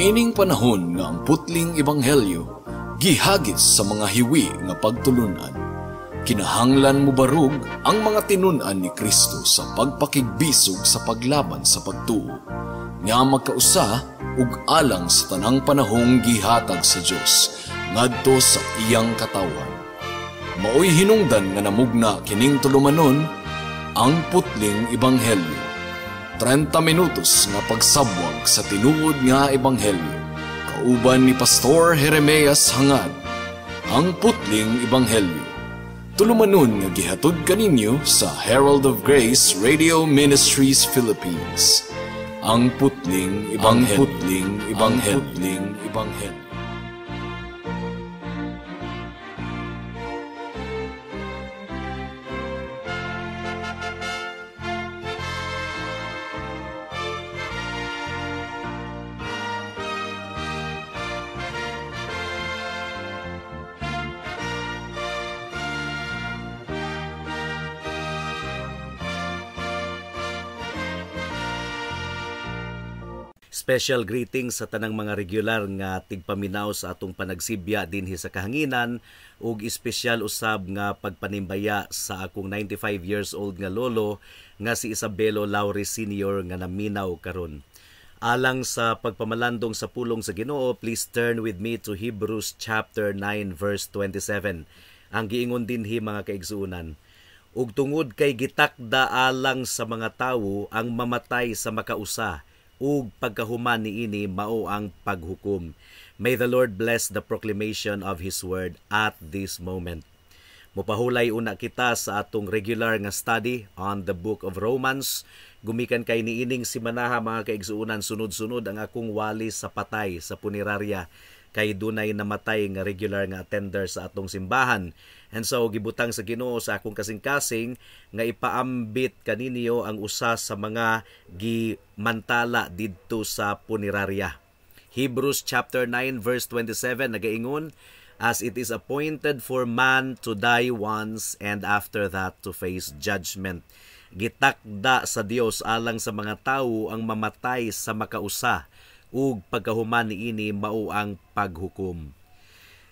Niining panahon nga ang putling ebanghelyo gihagis sa mga hiwi nga pagtulunan. Kinahanglan mo barug ang mga tinunan ni Kristo sa pagpakigbisog sa paglaban sa pagtuo, nga magkausa ug alang sa tanang panahong gihatag sa Dios ngadto sa iyang katawan. Maoy hinungdan nga namugna kining tulumanon ang putling ebanghelyo. 30 minutos nga pagsabwag sa tinuod nga ebanghelyo. Kauban ni Pastor Jeremias Hangad, ang putling ebanghelyo. Tulumanon nga gihatod kaninyo sa Herald of Grace Radio Ministries Philippines. Ang putling ebanghelyo. Ang putling ebanghelyo. Special greetings sa tanang mga regular nga tigpaminaw sa atong panagsibya dinhi sa kahanginan ug espesyal usab nga pagpanimbaya sa akong 95 years old nga lolo nga si Isabelo Lauri Sr. nga naminaw karon. Alang sa pagpamalandong sa pulong sa Ginoo, please turn with me to Hebrews chapter 9 verse 27. Ang giingon dinhi mga kaigsuonan, ug tungod kay gitakda alang sa mga tawo ang mamatay sa makausa, ug pagkahuman niini mao ang paghukom. May the Lord bless the proclamation of His word at this moment. Mopahulay una kita sa atong regular nga study on the book of Romans. Gumikan kay niining simanaha mga kaigsuonan, sunod-sunod ang akong wali sa patay sa punerarya kay dunay namatay nga regular nga attender sa atong simbahan. And so gibutang sa Ginoo sa akong kasing-kasing nga ipaambit kaninyo ang usa sa mga gimantala didto sa punerarya. Hebrews chapter 9 verse 27 nagaingon, as it is appointed for man to die once and after that to face judgment. Gitakda sa Dios alang sa mga tawo ang mamatay sa makausa ug pagkahuman niini mao ang paghukom.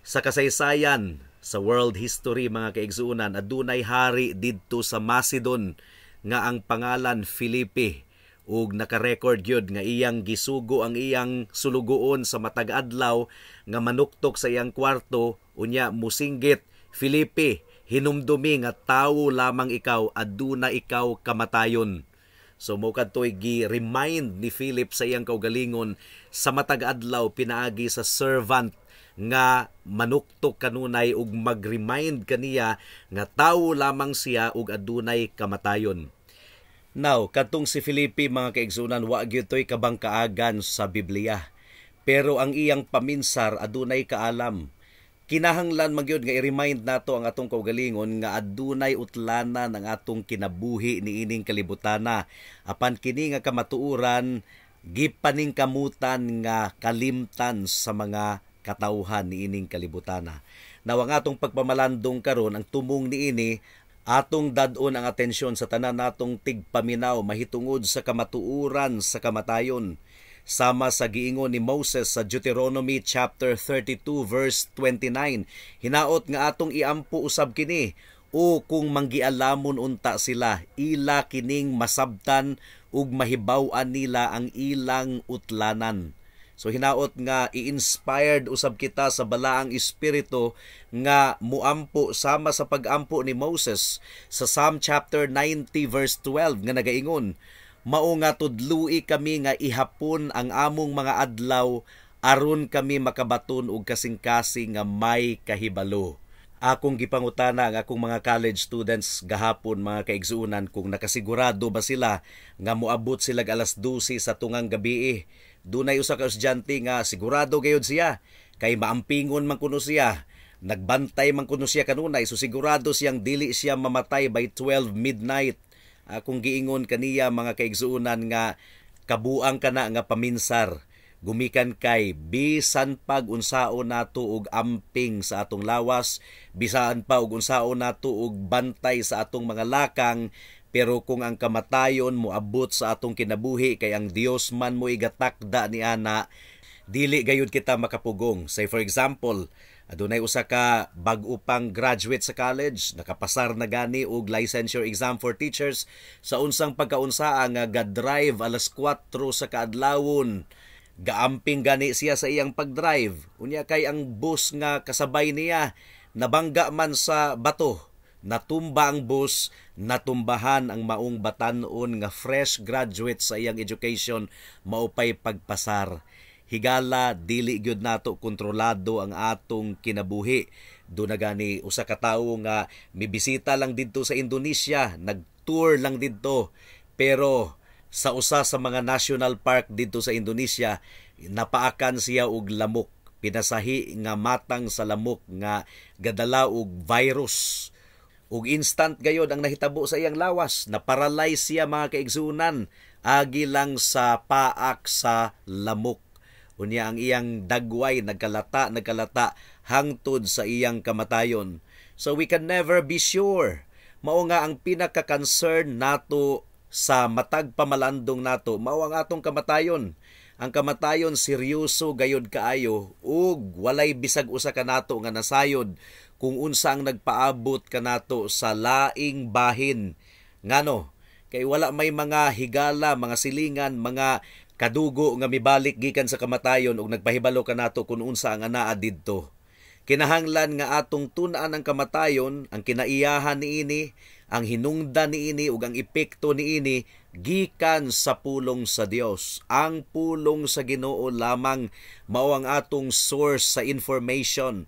Sa kasaysayan sa world history mga kaigsuonan, adunay hari didto sa Macedon nga ang pangalan Filipe ug naka-record gyud nga iyang gisugo ang iyang sulugoon sa matag adlaw nga manuktok sa iyang kwarto unya musinggit, Filipe, hinumdumi nga tawo lamang ikaw, aduna ikaw kamatayon. So mo kadtoy gi-remind ni Philip sa iyang kaugalingon sa matag adlaw pinaagi sa servant nga manuktok kanunay ug mag-remind kaniya nga tawo lamang siya ug adunay kamatayon. Now, kadtong si Filipe mga kaigsunan, wa gyud toy kabangkaagan sa Biblia. Pero ang iyang paminsar adunay kaalam. Kinahanglan magyud nga i-remind nato ang atong kaugalingon nga adunay utlanan ang atong kinabuhi niining kalibutana. Apan kini nga kamatuoran gipaningkamutan nga kalimtan sa mga katawhan niining kalibutana. Naw ang atong pagpamalandong karon, ang tumong niini atong dadon ang atensyon sa tanan natong tigpaminaw mahitungod sa kamatuoran sa kamatayon. Sama sa giingon ni Moses sa Deuteronomy chapter 32 verse 29, hinaot nga atong iampo usab kini, o kung manggialamon unta sila, ila kining masabtan ug mahibaw-an nila ang ilang utlanan. So hinaot nga i-inspired usab kita sa balaang espiritu nga muampo sama sa pag-ampo ni Moses sa Psalm chapter 90 verse 12 nga nagaingon, mao nga tudloi kami nga ihapon ang among mga adlaw aron kami makabaton og kasing-kasing nga may kahibalo. Akong gipangutana ang akong mga college students gahapon mga kaigsuonan kung nakasigurado ba sila nga moabot sila alas 12 sa tungang gabi. Dunay usa ka estudyante nga sigurado gayud siya kay maampingon man kuno siya, nagbantay man kuno siya kanunay, so sigurado siyang dili siya mamatay by 12 midnight. Akong giingon kaniya mga kaigsuonan nga kabuang kana nga paminsar, gumikan kay bisan pag unsaon nato og amping sa atong lawas, bisan pa og unsaon nato og bantay sa atong mga lakang, pero kung ang kamatayon moabot sa atong kinabuhi kay ang Dios man mo igatakda ni ana, dili gayud kita makapugong. Say for example, adunay usa ka bag-o pang graduate sa college, nakapasar na gani og licensure exam for teachers, sa unsang pagkaunsaa nga ga-drive alas 4 sa kaadlawon. Gaamping gani siya sa iyang pag-drive. Unya kay ang bus nga kasabay niya nabangga man sa bato. Natumba ang bus, natumbahan ang maong batan-on nga fresh graduate sa iyang education, maupay pagpasar. Higala dili gyud nato kontrolado ang atong kinabuhi. Do na gani usa ka tawo nga mibisita lang didto sa Indonesia, nag-tour lang didto, pero sa usa sa mga national park didto sa Indonesia, napaakan siya og lamok. Pinasahi nga matang sa lamok nga gadala og virus. Ug instant gayod ang nahitabo sa iyang lawas, na-paralyze siya mga kaigsunan, agi lang sa paak sa lamok. Unya ang iyang dagway nagkalata hangtod sa iyang kamatayon. So we can never be sure. Mao nga ang pinaka-concern nato sa matag pamalandong nato, mao ang atong kamatayon. Ang kamatayon seryoso gayod kaayo ug walay bisag usa ka nato nga nasayod kung unsa ang nagpaabot kanato sa laing bahin. Ngano? Kay wala may mga higala, mga silingan, mga kadugo nga mibalik gikan sa kamatayon ug nagpahibalo kanato kung unsa ang anaa didto. Kinahanglan nga atong tun-an ang kamatayon, ang kinaiyahan niini, ang hinungdan niini ug ang epekto niini gikan sa pulong sa Dios. Ang pulong sa Ginoo lamang mao ang atong source sa information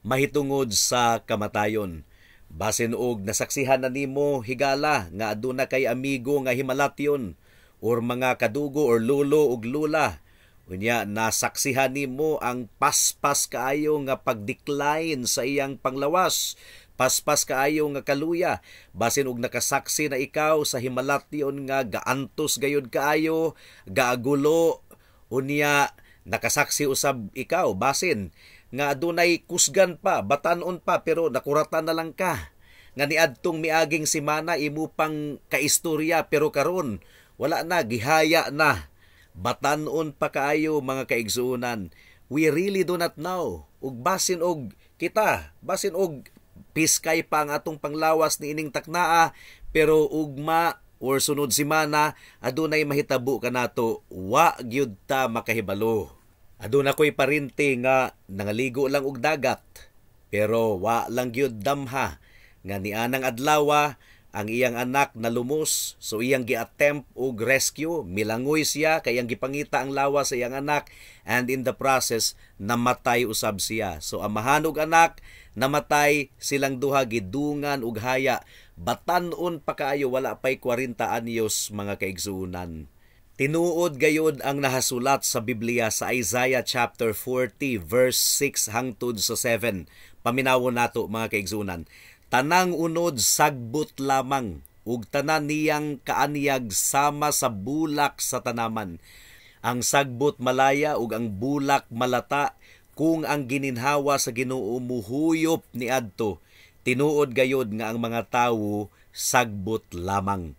mahitungod sa kamatayon. Basin og nasaksihan na nimo higala nga aduna kay amigo nga himalatyon or mga kadugo or lolo ug lula. Unya nasaksihan nimo ang paspas kaayo nga pag-decline sa iyang panglawas, paspas kaayo nga kaluya. Basin og nakasaksi na ikaw sa himalatyon nga gaantos gayud kaayo, gaagulo. Unya nakasaksi usab ikaw basin nga adunay kusgan pa, batanon pa, pero nakuratan na lang ka. Nga niadtong miaging simana imo pang kaistorya, pero karon wala na, gihaya na. Batanon pa kaayo mga kaigsuunan. We really do not know. Ug basin og kita, basin og piskay pa ang atong panglawas ni ining taknaa, pero ugma or sunod simana adunay mahitabo kanato, wa gyud ta makahibalo. Aduna ko'y parinti nga nangaligo lang og dagat, pero wa lang gyud damha nga nianang adlawa ang iyang anak nalumos, so iyang gi-attempt og rescue, milangoy siya kay iyang gipangita ang lawas sa iyang anak, and in the process namatay usab siya. So amahan og anak namatay, silang duha gidungan og haya. Batan-on pa kaayo, wala pay 40 anyos mga kaigsuunan. Tinuod gayod ang nahasulat sa Biblia sa Isaiah chapter 40 verse 6 hangtod sa 7. Paminawon nato mga kaigsunan. Tanang unod sagbot lamang, ug tanan niyang kaanyag sama sa bulak sa tanaman. Ang sagbot malaya ug ang bulak malata, kung ang gininhawa sa Ginoo muhuyop niadto. Tinuod gayod nga ang mga tawo sagbot lamang.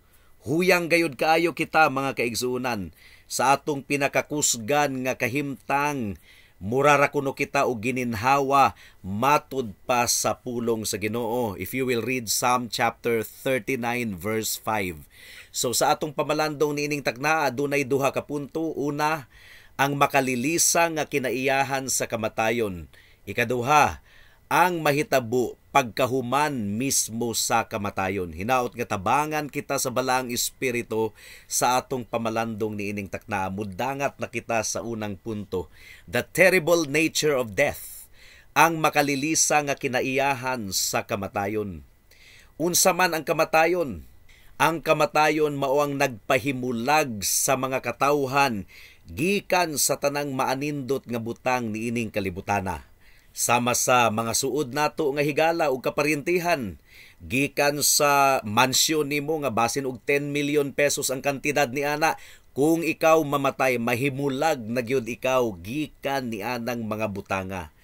Huyang gayud kaayo kita mga kaigsuunan sa atong pinakakusgan nga kahimtang, murara kuno kita og gininhawa matud pa sa pulong sa Ginoo. If you will read Psalm chapter 39 verse 5. So sa atong pamalandong niining taknaa dunay duha ka punto. Una, ang makalilisa nga kinaiyahan sa kamatayon. Ikaduha, ang mahitabo pagkahuman mismo sa kamatayon. Hinaot nga tabangan kita sa balaang espiritu sa atong pamalandong niining takna. Mudangat na kita sa unang punto. The terrible nature of death. Ang makalilisa nga kinaiyahan sa kamatayon. Unsa man ang kamatayon? Ang kamatayon mao ang nagpahimulag sa mga katawhan gikan sa tanang maanindot nga butang niining kalibutana. Sama sa mga suod nato nga higala ug kaparintihan, gikan sa mansyon nimo nga basin og 10 million pesos ang kantidad ni ana, kung ikaw mamatay mahimulag na gyud ikaw gikan ni anang mga butanga.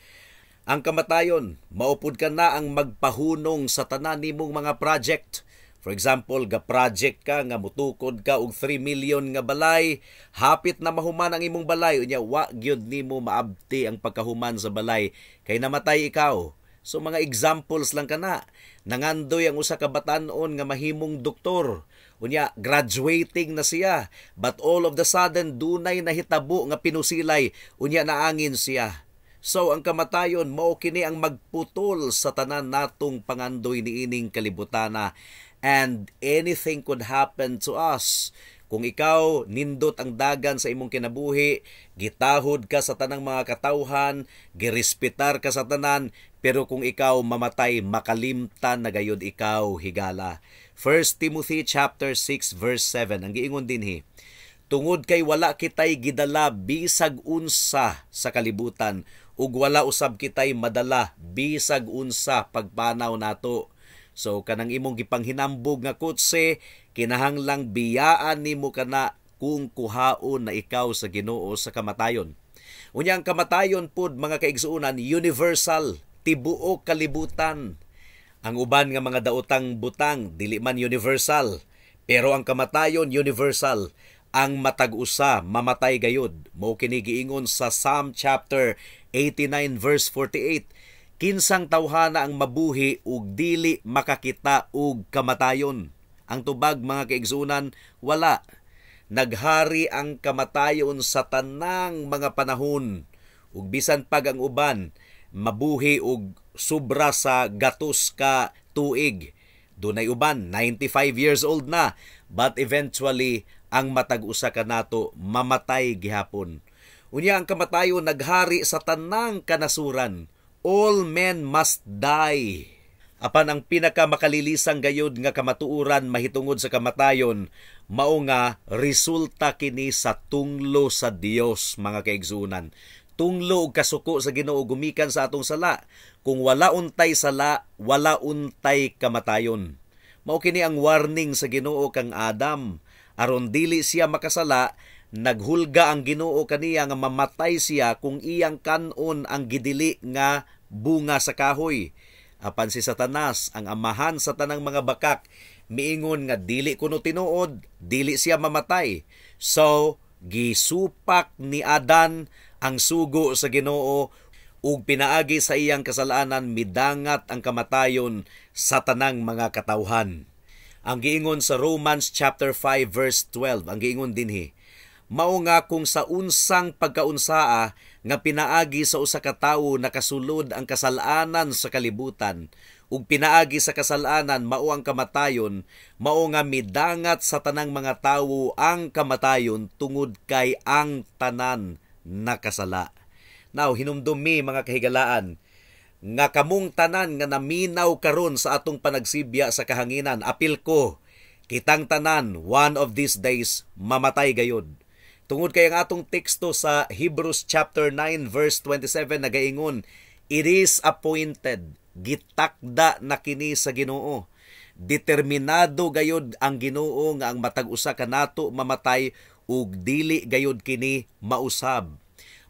Ang kamatayon maupod ka na ang magpahunong sa tanan nimong mga project, For example, ga-project ka nga mutukod ka og 3 million nga balay, hapit na mahuman ang imong balay, unya wa gyud nimo maabti ang pagkahuman sa balay kay namatay ikaw. So mga examples lang kana. Nangandoy ang usa ka batan-on nga mahimong doktor. Unya graduating na siya, but all of the sudden dunay nahitabo nga pinusilay, unya naangin siya. So ang kamatayon mao kini ang magputol sa tanan natong pangandoy niining kalibutana. And anything could happen to us. Kung ikaw nindot ang dagan sa imong kinabuhi, gitahod ka sa tanang mga katawhan, girespetar ka sa tanan, pero kung ikaw mamatay, makalimtan na gayud ikaw higala. 1 Timothy chapter 6 verse 7 ang giingon dinhi, tungod kay wala kitay gidala bisag unsa sa kalibutan, ug wala usab kitay madala bisag unsa pagpanaw nato. So kanang imong gipanghinambog nga kutse, kinahanglang biyaan nimo kana kung kuhaon na ikaw sa Ginoo sa kamatayon. Unya ang kamatayon pod mga kaigsuonan universal, tibuok kalibutan. Ang uban nga mga daotang butang dili man universal, pero ang kamatayon universal. Ang matag-usa mamatay gayud. Mao kini giingon sa Psalm chapter 89 verse 48. Kinsang tawhana ang mabuhi ug dili makakita ug kamatayon. Ang tubag mga kaigsunan, wala. Naghari ang kamatayon sa tanang mga panahon. Ug bisan pag ang uban mabuhi ug sobra sa gatos ka tuig. Dunay uban 95 years old na, but eventually ang matag-usa ka nato mamatay gihapon. Unya ang kamatayon naghari sa tanang kanasuran. All men must die. Apan ang pinakamakalilisang gayud nga kamatuoran mahitungod sa kamatayon, mao nga resulta kini sa tunglo sa Dios mga kaigsunan. Tunglo ug kasuko sa Ginoo gumikan sa atong sala. Kung wala untay sala, wala untay kamatayon. Mao kini ang warning sa Ginoo kang Adam. Aron dili siya makasala, naghulga ang Ginoo kaniya nga mamatay siya kung iyang kanon ang gidili nga bunga sa kahoy. Apan si Satanas, ang amahan sa tanang mga bakak, miingon nga dili kuno tinuod, dili siya mamatay. So, gisupak ni Adan ang sugo sa Ginoo ug pinaagi sa iyang kasalanan midangat ang kamatayon sa tanang mga katawhan. Ang giingon sa Romans chapter 5 verse 12, ang giingon dinhi, mao nga kung sa unsang pagkaunsaa nga pinaagi sa usa ka tawo nakasulod ang kasalanan sa kalibutan ug pinaagi sa kasalanan mao ang kamatayon, mao nga midangat sa tanang mga tawo ang kamatayon tungod kay ang tanan nakasala. Now hinumdumi mga kahigalaan nga kamong tanan nga naminaw karon sa atong panagsibya sa kahanginan, apil ko, kitang tanan one of these days mamatay gayod. Tungod kay ang atong teksto sa Hebrews chapter 9 verse 27 nagaingon, it is appointed, gitakda na kini sa Ginoo. Determinado gayod ang Ginoo nga ang matag-usa kanato mamatay ug dili gayod kini mausab.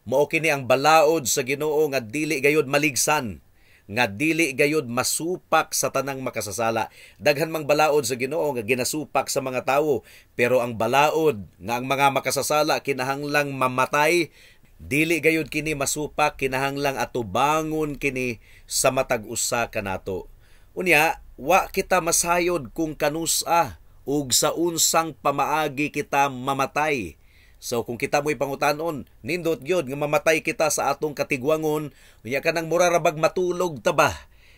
Mao kini ang balaod sa Ginoo nga dili gayod maligsan, nga dili gayod masupak sa tanang makasasala. Daghan mang balaod sa Ginoo nga ginasupak sa mga tawo, pero ang balaod nga ang mga makasasala kinahanglang mamatay, dili gayod kini masupak, kinahanglang atubangon kini sa matag-usa kanato. Unya, wa kita masayod kung kanusa ug sa unsang pamaagi kita mamatay. So kung kita mo'y pangutanon, nindot gyud nga mamatay kita sa atong katigwangon, unya kanang murarabag matulog ta ba?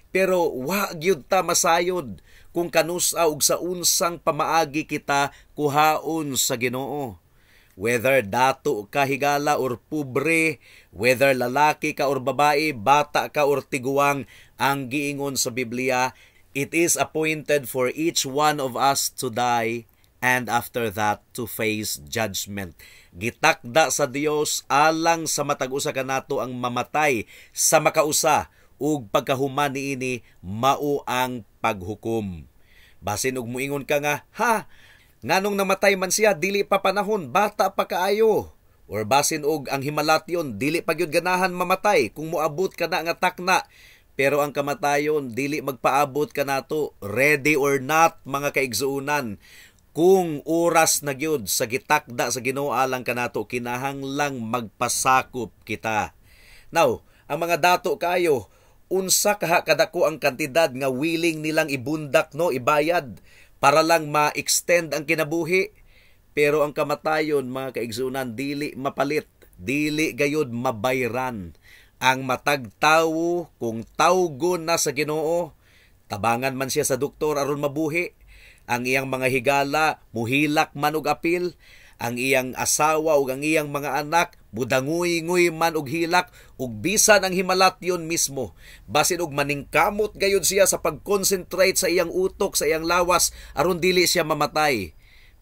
Pero wa gyud ta masayod kung kanusa ug sa unsang pamaagi kita kuhaon sa Ginoo. Whether dato ka higala or pobre, whether lalaki ka or babae, bata ka or tiguang, ang giingon sa Biblia, it is appointed for each one of us to die, and after that to face judgment. Gitakda sa Dios alang sa matag-usa kanato ang mamatay sa makausa ug pagkahuman niini mao ang paghukom. Basin og muingon ka nga, ha, nganong namatay man siya dili pa panahon, bata pa kaayo. Or basin og ang himalatyon dili pa gyud ganahan mamatay kung moabot ka na nga takna. Pero ang kamatayon dili magpaabot kanato. Ready or not, mga kaigsuunan, kung oras na gyud sa gitakda sa Ginoo alang kanato, kinahanglang magpasakop kita. Now, ang mga dato kayo, unsa kaha kadako ang kantidad nga willing nilang ibundak, no, ibayad para lang ma-extend ang kinabuhi. Pero ang kamatayon, mga kaigsuunan, dili mapalit, dili gayud mabayran. Ang matag tawo kung tawgon na sa Ginoo, tabangan man siya sa doktor aron mabuhi, ang iyang mga higala muhilak man og apil, ang iyang asawa ug ang iyang mga anak budanguy-nguy man og hilak, ug bisan ang himalatyon mismo, basin og maningkamot gayud siya sa pag-concentrate sa iyang utok, sa iyang lawas aron dili siya mamatay.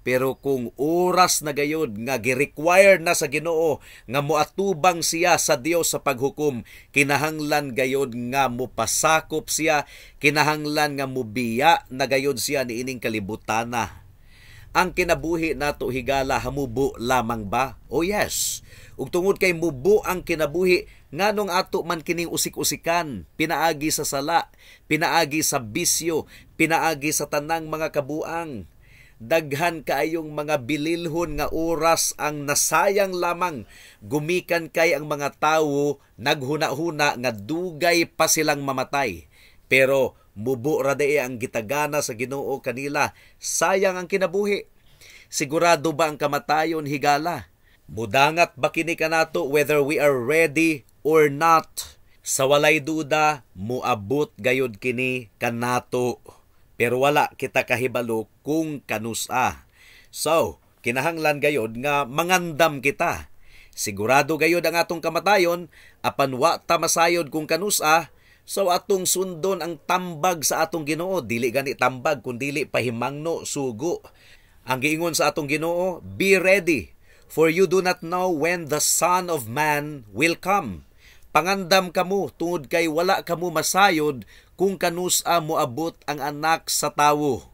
Pero kung oras na gayud nga gi-require na sa Ginoo nga moatubang siya sa Dios sa paghukom, kinahanglan gayud nga mopasakop siya, kinahanglan nga mubiya na gayud siya niining kalibutana. Ang kinabuhi nato higala hamubo lamang ba? Oh yes. Ug tungod kay mubo ang kinabuhi, nganong ato man kining usik-usikan, pinaagi sa sala, pinaagi sa bisyo, pinaagi sa tanang mga kabuang. Daghan kaayong mga bililhon nga oras ang nasayang lamang, gumikan kay ang mga tawo naghuna-huna nga dugay pa silang mamatay. Pero mubo ra dai ang gitagana sa Ginoo kanila, sayang ang kinabuhi. Sigurado ba ang kamatayon higala? Mudangat ba kini kanato whether we are ready or not? Sa walay duda, muabot gayud kini kanato. Pero wala kita kahibalo kung kanusa. So, kinahanglan gayod nga mangandam kita. Sigurado gayod ang atong kamatayon, apan wa ta masayod kung kanusa, so atong sundon ang tambag sa atong Ginoo. Dili gani tambag, kundili pahimangno, sugo. Ang giingon sa atong Ginoo, be ready, for you do not know when the Son of Man will come. Pangandam kamo tungod kay wala kamo masayod kung kanusa moabot ang anak sa tawo.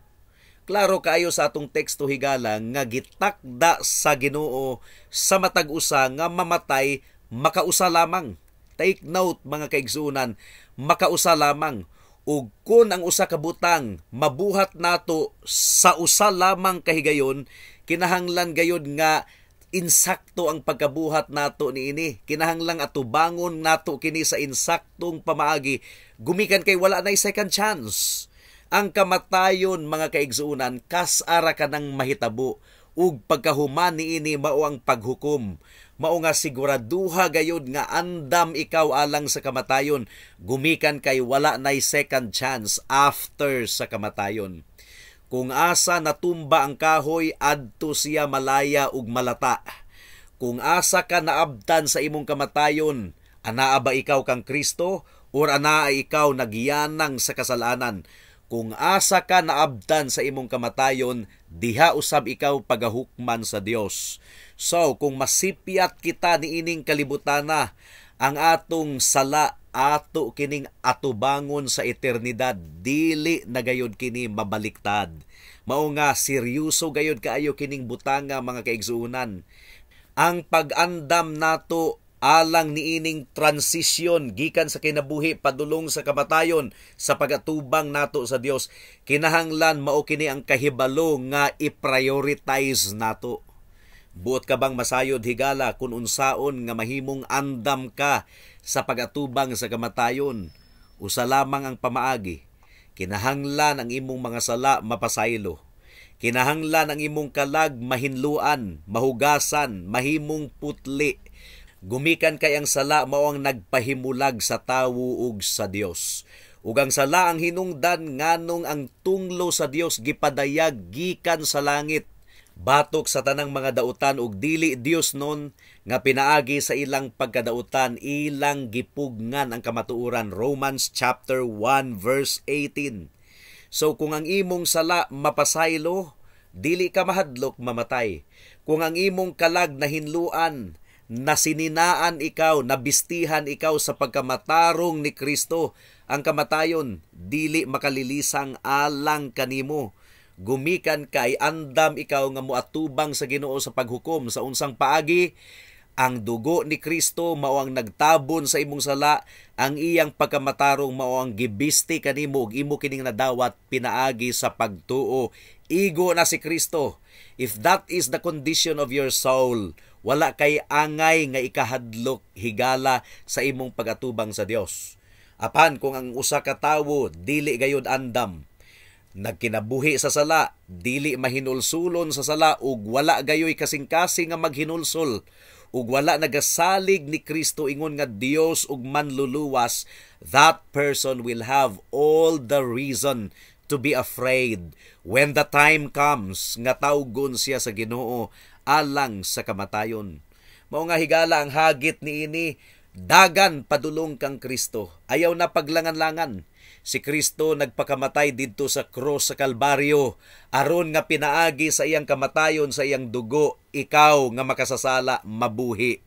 Klaro kaayo sa atong teksto higala nga gitakda sa Ginoo sa matag usa nga mamatay makausa lamang. Take note, mga kaigsunan, makausa lamang. Ug kun ang usa ka butang mabuhat nato sa usa lamang kahigayon, kinahanglan gayud nga insakto ang pagkabuhat nato niini. Kinahanglang atubangon nato kini sa insaktong pamaagi, gumikan kay wala nay second chance. Ang kamatayon, mga kaigsuunan, kas-ara ka ng mahitabo, ug pagkahuman niini mao ang paghukom. Mao nga siguraduha gayud nga andam ikaw alang sa kamatayon, gumikan kay wala nay second chance after sa kamatayon. Kung asa natumba ang kahoy, adto siya malaya ug malata. Kung asa ka naabdan sa imong kamatayon, anaa ba ikaw kang Kristo or anaa ikaw nagiyanang sa kasalanan? Kung asa ka naabdan sa imong kamatayon, diha usab ikaw pagahukman sa Dios. So, kung masipyat kita niining kalibutana, ang atong sala ato kining atubangon sa eternidad, dili na gayud kini mabaliktad. Mao nga seryoso gayud kaayo kining butanga, mga kaigsuunan. Ang pag-andam nato alang niining transisyon gikan sa kinabuhi padulong sa kamatayon sa pagatubang nato sa Dios, kinahanglan mao kini ang kahibalo nga i-prioritize nato. Buot ka bang masayod higala kung unsaon nga mahimong andam ka sa pagatubang sa kamatayon? Usa lamang ang pamaagi. Kinahanglan ang imong mga sala mapasaylo. Kinahanglan ang imong kalag mahinluan, mahugasan, mahimong putli. Gumikan kay ang sala mao ang nagpahimulag sa tawo ug sa Dios. Ug ang sala ang hinungdan nganong ang tunglo sa Dios gipadayag gikan sa langit. Batok sa tanang mga dautan ug dili Dios non nga pinaagi sa ilang pagkadautan, ilang gipugngan ang kamatuoran. Romans chapter 1 verse 18. So kung ang imong sala mapasaylo, dili ka mahadlok mamatay. Kung ang imong kalag na hinluan, nasininaan ikaw, nabistihan ikaw sa pagkamatarong ni Kristo, ang kamatayon dili makalilisang alang kanimo. Gumikan kay andam ikaw nga moatubang sa Ginoo sa paghukom sa unsang paagi. Ang dugo ni Kristo mao ang nagtabon sa imong sala, ang iyang pagkamatarong mao ang gibisti kanimo ug imo kining nadawat pinaagi sa pagtuo. Igo na si Kristo. If that is the condition of your soul, wala kay angay nga ikahadlok higala sa imong pagatubang sa Dios. Apan kung ang usa ka tawo dili gayud andam, nagkinabuhi sa sala, dili mahinulsulon sa sala ug wala gayoy kasing-kasing nga maghinulsol, ug wala nagasalig ni Kristo ingon nga Dios ug manluluwas, that person will have all the reason to be afraid when the time comes nga tawgon siya sa Ginoo alang sa kamatayon. Mao nga higala ang hagit niini, dagan padulong kang Kristo. Ayaw na paglangan-langan. Si Kristo nagpakamatay didto sa krus sa Kalbaryo aron nga pinaagi sa iyang kamatayon sa iyang dugo, ikaw nga makasasala mabuhi.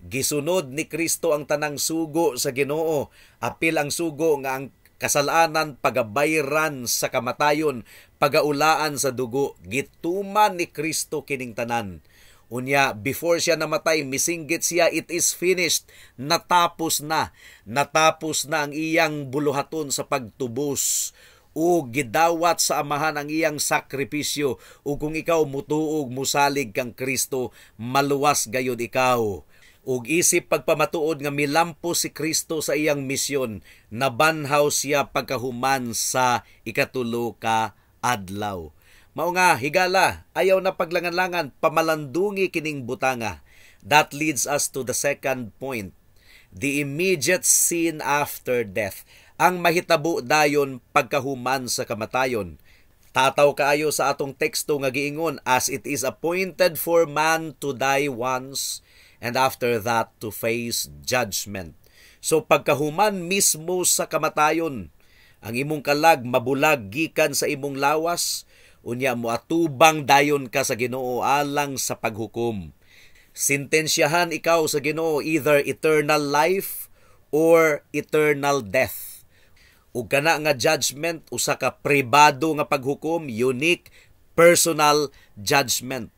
Gisunod ni Kristo ang tanang sugo sa Ginoo, apil ang sugo nga ang kasalanan pagabayran sa kamatayon, pagaulaan sa dugo. Gituman ni Kristo kining tanan. Unya, before siya namatay, misinggit siya, it is finished. Natapos na. Natapos na ang iyang buluhaton sa pagtubos. O gidawat sa amahan ang iyang sakripisyo. O kung ikaw mutuog, musalig kang Kristo, maluwas gayud ikaw. Ug isip pagpamatuod nga milampo si Kristo sa iyang misyon, nabanhaw siya pagkahuman sa ikatulo ka adlaw. Mao nga higala, ayaw na paglangan-langan, pamalandungi kining butanga. That leads us to the second point, the immediate sin after death. Ang mahitabo dayon pagkahuman sa kamatayon. Tataw kaayo sa atong teksto nga giingon, as it is appointed for man to die once, and after that to face judgment. So pagkahuman mismo sa kamatayon, ang imong kalag mabulag gikan sa imong lawas, unya moatubang dayon ka sa Ginoo alang sa paghukom. Sintensyahan ikaw sa Ginoo, either eternal life or eternal death. Ug kana nga judgment, usa ka pribado nga paghukom, unique personal judgment.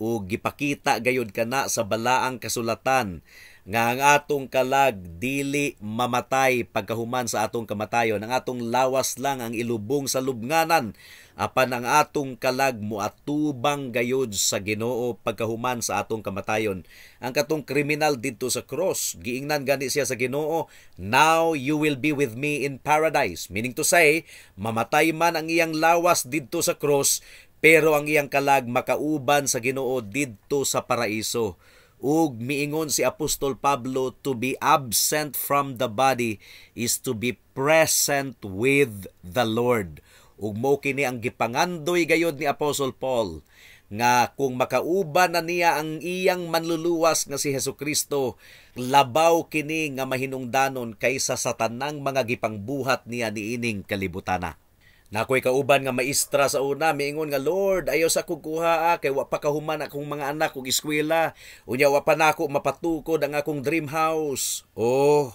Ug gipakita gayud kana sa balaang kasulatan nga ang atong kalag dili mamatay pagkahuman sa atong kamatayon. Ang atong lawas lang ang ilubong sa lubnganan, apan ang atong kalag moatubang gayud sa Ginoo pagkahuman sa atong kamatayon. Ang katong kriminal didto sa cross, giingnan gani siya sa Ginoo, now you will be with me in paradise. Meaning to say, mamatay man ang iyang lawas didto sa cross, pero ang iyang kalag makauban sa Ginoo didto sa paraiso. Ug miingon si Apostol Pablo, to be absent from the body is to be present with the Lord. Ug mo kini ang gipangandoy gayod ni Apostle Paul, nga kung makauban na niya ang iyang manluluwas nga si Hesukristo, labaw kini nga mahinungdanon kaysa sa tanang mga gipangbuhat niya niining kalibutana. Nakoy kauban nga maestra sa una, miingon nga, Lord, ayaw sa kong kuha, kay wa pa kahuman akong mga anak kong eskwela, unya wa pa nako mapatukod ang akong dream house. Oh,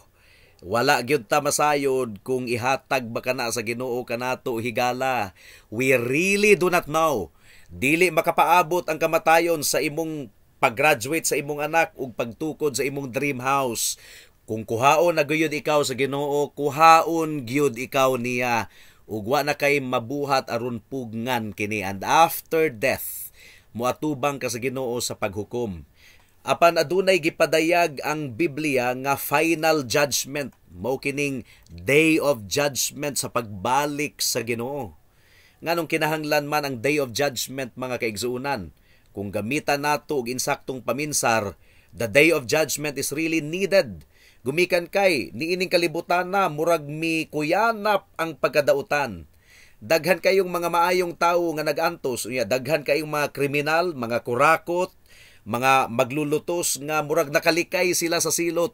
wala gyud ta masayod kung ihatag ba kana sa Ginoo kanato higala. We really do not know. Dili makapaabot ang kamatayon sa imong pag-graduate sa imong anak ug pagtukod sa imong dream house. Kung kuhaon na gyud ikaw sa Ginoo, kuhaon gyud ikaw niya. Ug wa na kay mabuhat aron pugngan kini, and after death moatubang ka sa Ginoo sa paghukom. Apan adunay gipadayag ang Biblia nga final judgment, mao kining day of judgment sa pagbalik sa Ginoo. Nganong kinahanglan man ang day of judgment, mga kaigsuunan? Kung gamitan nato og insaktong paminsar, the day of judgment is really needed. Gumikan kay niining kalibutan na murag mi kuyanap ang pagkadautan. Daghan kayong mga maayong tawo nga nagantos, unya daghan kayong mga kriminal, mga kurakot, mga maglulutos nga murag nakalikay sila sa silot.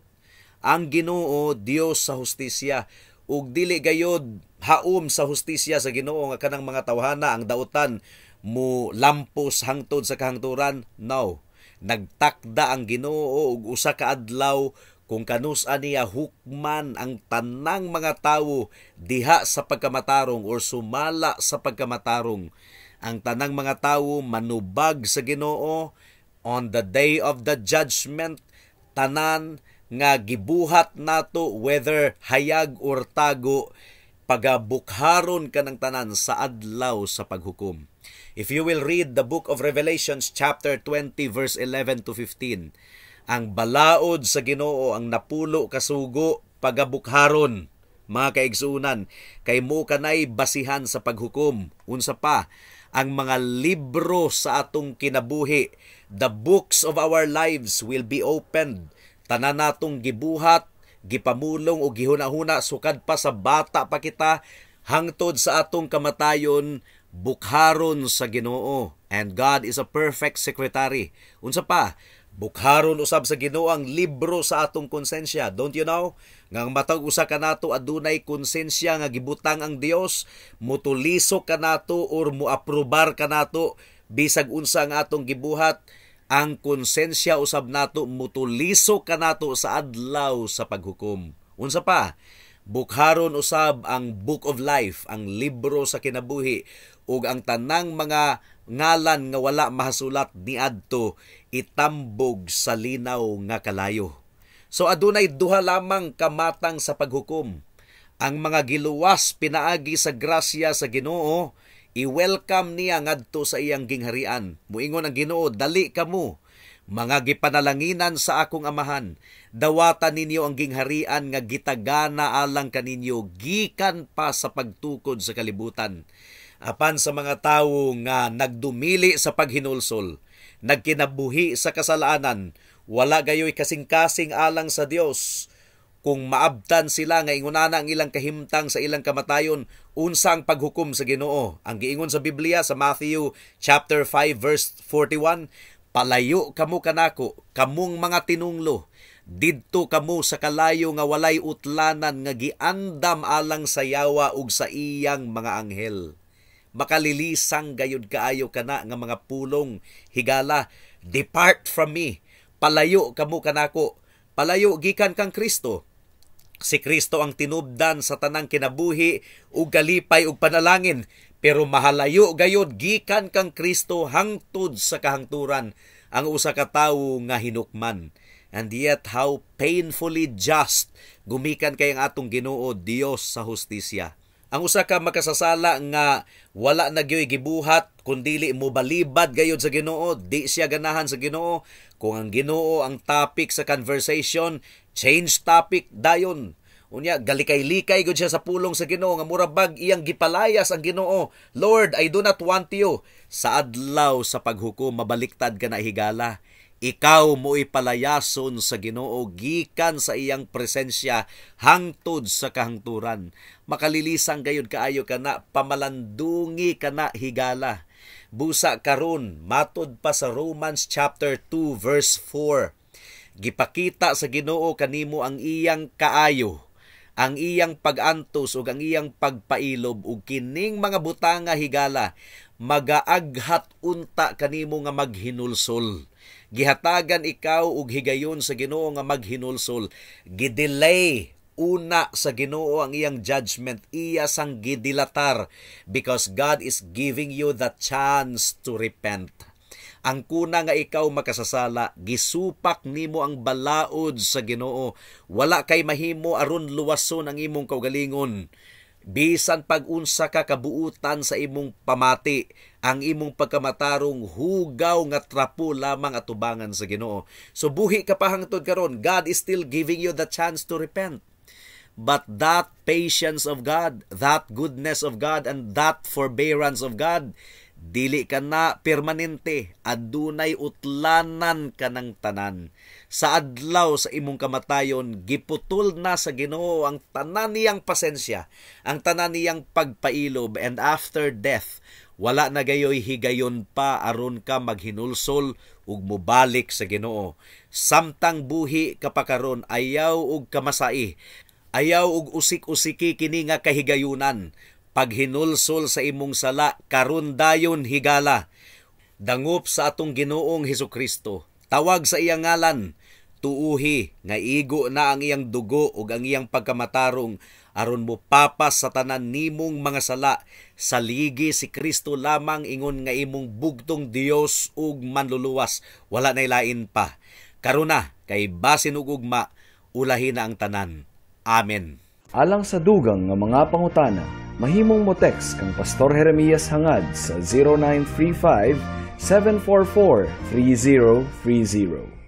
Ang Ginoo Dios sa hustisya, ug dili gayod haom sa hustisya sa Ginoo nga kanang mga tawhana ang dautan mo lampos hangtod sa kahangturan. No, nagtakda ang Ginoo og usa ka adlaw kung kanus-a niya hukman ang tanang mga tawo diha sa pagkamatarong or sumala sa pagkamatarong. Ang tanang mga tawo manubag sa Ginoo on the day of the judgment. tanan nga gibuhat nato whether hayag or tago, pagabukharon ka ng tanan sa adlaw sa paghukom. If you will read the book of Revelations chapter 20 verse 11 to 15, ang balaod sa Ginoo ang napulo kasugo pagabukharon, mga kaigsuunan, kay mo kanay basihan sa paghukom. Unsa pa, ang mga libro sa atong kinabuhi, the books of our lives will be opened. Tanan natong gibuhat, gipamulong o gihuna-huna sukad pa sa bata pa kita hangtod sa atong kamatayon, bukharon sa Ginoo. And God is a perfect secretary. Unsa pa, bukharon usab sa Ginoo ang libro sa atong konsensya. Don't you know? Ngang matag usa ka nato adunay konsensya nga gibutang ang Dios, mutulisok ka nato or muaprobar ka nato bisag unsa nga atong gibuhat, ang konsensya usab nato mutulisok ka nato sa adlaw sa paghukom. Unsa pa, bukharon usab ang Book of Life, ang libro sa kinabuhi, ug ang tanang mga ngalan nga wala mahasulat niadto itambog sa linaw nga kalayo. So adunay duha lamang kamatang sa paghukom. Ang mga giluwas pinaagi sa grasya sa Ginoo, i-welcome niya ngadto sa iyang gingharian. Muingon ang Ginoo, dali kamo, mga gipanalanginan sa akong amahan, dawatan ninyo ang gingharian nga gitagana alang kaninyo gikan pa sa pagtukod sa kalibutan. Apan sa mga tawo nga nagdumili sa paghinulsol, nagkinabuhi sa kasalanan, wala gayoy kasing-kasing alang sa Dios. Kung maabtan sila nga ingunana ang ilang kahimtang sa ilang kamatayon, unsa ang paghukom sa Ginoo? Ang giingon sa Biblia sa Matthew chapter 5 verse 41, palayo kamo kanako, kamong mga tinunglo, didto kamo sa kalayo nga walay utlanan nga giandam alang sa yawa ug sa iyang mga anghel. Makalilisang gayud kaayo kana nga mga pulong higala, depart from me, palayo kamo kanako, palayo gikan kang Kristo. Si Kristo ang tinubdan sa tanang kinabuhi ug kalipay ug panalangin, pero mahalayo gayud gikan kang Kristo hangtod sa kahangturan ang usa ka tawo nga hinukman. And yet how painfully just gumikan kay ang atong Ginoo, Dios sa hustisya. Ang usa ka makasasala nga wala na gyoy gibuhat kundili mo balibad gayud sa Ginoo, di siya ganahan sa Ginoo. Kung ang Ginoo ang topic sa conversation, change topic dayon. Unya galikay-likay gud siya sa pulong sa Ginoo nga murabag iyang gipalayas ang Ginoo. Lord, I do not want you. Sa adlaw sa paghukom mabaliktad ka na higala. Ikaw mo ipalayason sa Ginoo gikan sa iyang presensya hangtod sa kahangturan. Makalilisang gayud kaayo kana, pamalandungi kana higala. Busa karon matud pa sa Romans chapter 2 verse 4. Gipakita sa Ginoo kanimo ang iyang kaayo, ang iyang pag-antos ug ang iyang pagpailob, ug kining mga butanga higala magaaghat unta kanimo nga maghinulsol. Gihatagan ikaw ug higayon sa Ginoo nga maghinulsol. Gidelay una sa Ginoo ang iyang judgment, iya sang gidilatar, because God is giving you the chance to repent. Ang kuna nga ikaw makasasala, gisupak nimo ang balaod sa Ginoo. Wala kay mahimo aron luwason ang imong kaugalingon. Bisan pag-unsa ka kabuutan sa imong pamati, ang imong pagkamatarong hugaw nga trapo lamang atubangan sa Ginoo. So buhi ka pa hangtod karon, God is still giving you the chance to repent. But that patience of God, that goodness of God, and that forbearance of God, dili ka na permanente, adunay utlanan ka ng tanan. Sa adlaw sa imong kamatayon, giputol na sa Ginoo ang tanan niyang pasensya, ang tanan niyang pagpailob, and after death, wala na gayoy higayon pa aron ka maghinulsol ug mobalik sa Ginoo. Samtang buhi ka pa karon, ayaw ug kamasai, ayaw ug usik-usiki kini nga kahigayunan. Paghinulsol sa imong sala, karon dayon higala. Dangop sa atong Ginoong Hesukristo. Tawag sa iyang ngalan. Tuuhi nga igo na ang iyang dugo ug ang iyang pagkamatarong aron mo papas sa tanan nimong mga sala. Saligi si Kristo lamang ingon nga imong bugtong Dios ug manluluwas. Wala nay lain pa. Karon na, Kay basin ug ugma, ulahin na ang tanan. Amen. Alang sa dugang nga mga pangutana, mahimong mo text kang Pastor Jeremias hangad sa 0935 744 3030.